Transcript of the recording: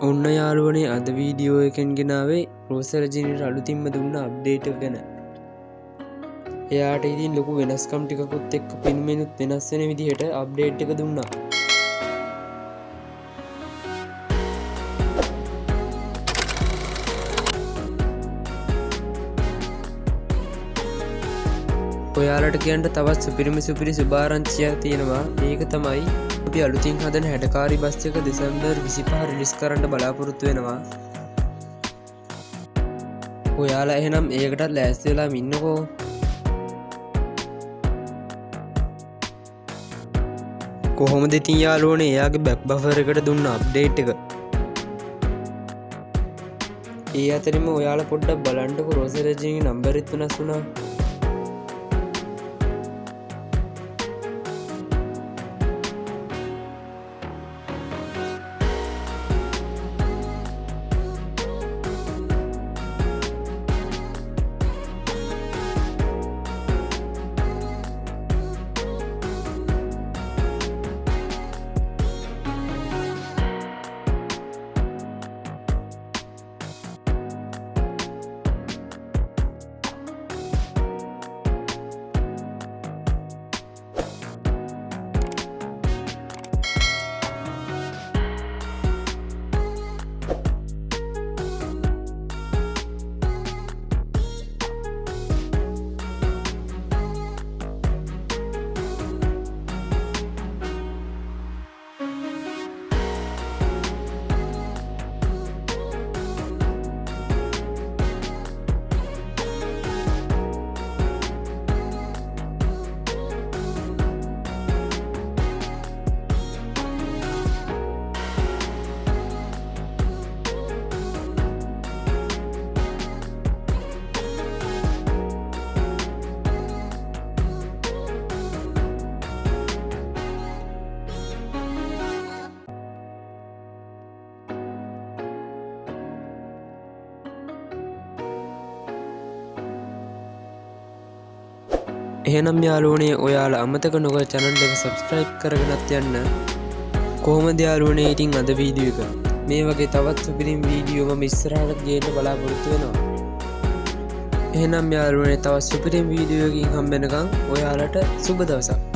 ඔන්න යාළුවනේ අද වීඩියෝ එකෙන් ගෙනාවේ රෝස රජිනිට අලුතින්ම දුන්න අප්ඩේට් එක ගැන. එයාට ඉතින් ලොකු වෙනස්කම් ටිකකුත් එක්ක පින්මෙනුත් වෙනස් වෙන විදිහට අප්ඩේට් එක දුන්නා. ඔයාලට කියන්න තවත් සුපිරි සුභාරංචියක් තියෙනවා. ඒක තමයි අපි අලුතින් හදන හැඩකාරි බස් එක දෙසැම්බර් 25 රිලීස් කරන්න බලාපොරොත්තු වෙනවා. ඔයාලා එහෙනම් ඒකටත් ලෑස්ති වෙලා ඉන්නකෝ. කොහොමද ඉතින් යාළුවනේ එයාගේ බෑක් බෆර් එකට දුන්න අප්ඩේට් එක. ඒ අතරින්ම ඔයාලා පොඩ්ඩක් බලන්නකෝ රෝස රජිනිගේ නම්බරෙත් වෙනස් වුණා. එහෙනම් යාළුවනේ ඔයාලා අමතක නොකර channel එක subscribe කරගෙනත් යන්න. කොහොමද යාළුවනේ ඉතින් අද වීඩියෝ එක මේ වගේ තවත් සුපිරිම වීඩියෝ මම ඉස්සරහට ගේන්න බලාපොරොත්තු වෙනවා. එහෙනම් යාළුවනේ තවත් සුපිරිම වීඩියෝ එකකින් හම්බ වෙනකන් ඔයාලට සුබ දවසක්.